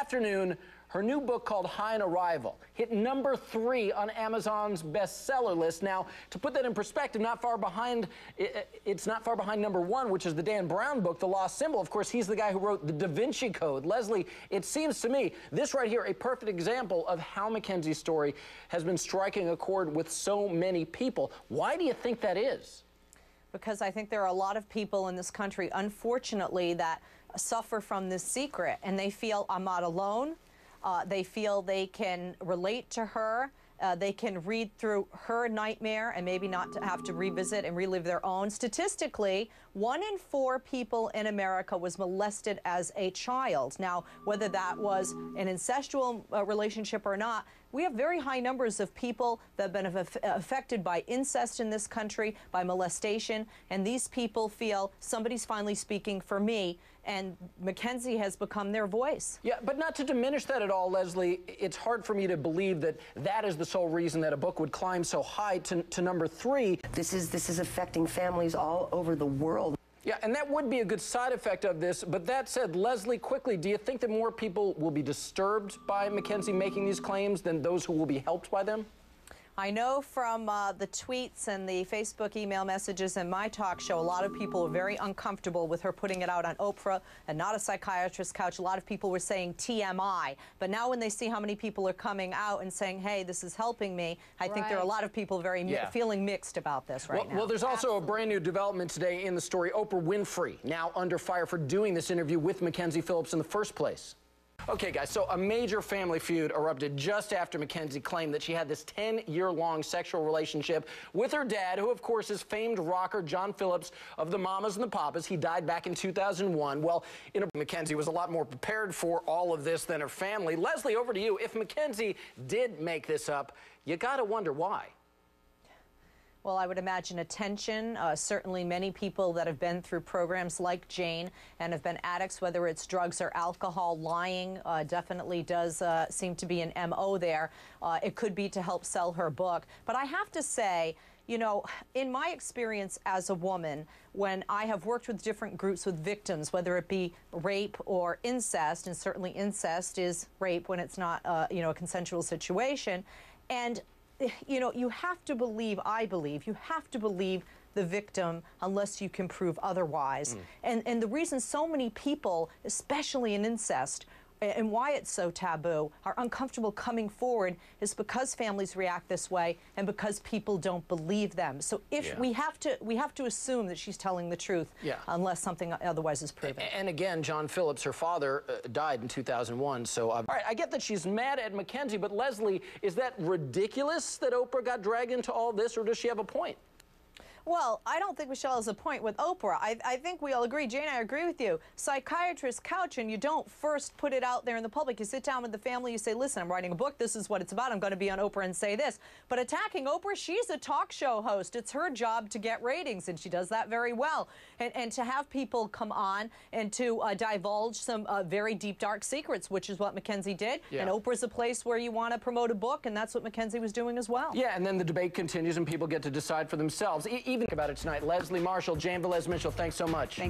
Afternoon, her new book called High on Arrival hit #3 on Amazon's bestseller list. Now, to put that in perspective, it's not far behind #1, which is the Dan Brown book, The Lost Symbol. Of course, he's the guy who wrote the Da Vinci Code. Leslie, it seems to me this right here a perfect example of how Mackenzie's story has been striking a chord with so many people. Why do you think that is? Because I think there are a lot of people in this country, unfortunately, that suffer from this secret, and they feel I'm not alone. They feel they can relate to her. They can read through her nightmare and maybe not to have to revisit and relive their own. Statistically, 1 in 4 people in America was molested as a child. Now, whether that was an incestual relationship or not, we have very high numbers of people that have been affected by incest in this country, by molestation, and these people feel somebody's finally speaking for me, and Mackenzie has become their voice. Yeah, but not to diminish that at all, Leslie, it's hard for me to believe that that is the sole reason that a book would climb so high to #3. This is affecting families all over the world. Yeah, and that would be a good side effect of this. But that said, Leslie, quickly, do you think that more people will be disturbed by Mackenzie making these claims than those who will be helped by them? I know from the tweets and the Facebook email messages and my talk show, a lot of people were very uncomfortable with her putting it out on Oprah and not a psychiatrist's couch. A lot of people were saying TMI. But now when they see how many people are coming out and saying, hey, this is helping me, I think there are a lot of people feeling mixed about this right now. Well, there's also a brand new development today in the story. Oprah Winfrey now under fire for doing this interview with Mackenzie Phillips in the first place. Okay, guys, so a major family feud erupted just after Mackenzie claimed that she had this 10-year-long sexual relationship with her dad, who, of course, is famed rocker John Phillips of the Mamas and the Papas. He died back in 2001. Well, Mackenzie was a lot more prepared for all of this than her family. Leslie, over to you. If Mackenzie did make this up, you gotta wonder why. Well, I would imagine attention. Certainly many people that have been through programs like Jane and have been addicts, whether it's drugs or alcohol, lying definitely does seem to be an MO there. It could be to help sell her book. But I have to say, you know, in my experience as a woman, when I have worked with different groups with victims, whether it be rape or incest, and certainly incest is rape when it's not, you know, a consensual situation, and you know, you have to believe, I believe, you have to believe the victim unless you can prove otherwise. And the reason so many people, especially in incest, and why it's so taboo, are uncomfortable coming forward is because families react this way and because people don't believe them. So if we have to assume that she's telling the truth unless something otherwise is proven. And again, John Phillips, her father, died in 2001. So, all right, I get that she's mad at Mackenzie, but Leslie, is that ridiculous that Oprah got dragged into all this, or does she have a point? Well, I don't think Michelle has a point with Oprah. I think we all agree. Jane, I agree with you. Psychiatrist's couch, and you don't first put it out there in the public. You sit down with the family, you say, listen, I'm writing a book. This is what it's about. I'm going to be on Oprah and say this. But attacking Oprah, she's a talk show host. It's her job to get ratings, and she does that very well. And to have people come on and to divulge some very deep, dark secrets, which is what Mackenzie did. And Oprah's a place where you want to promote a book, and that's what Mackenzie was doing as well. Yeah, and then the debate continues, and people get to decide for themselves. Even about it tonight. Leslie Marshall, Jane Velez Mitchell, thanks so much.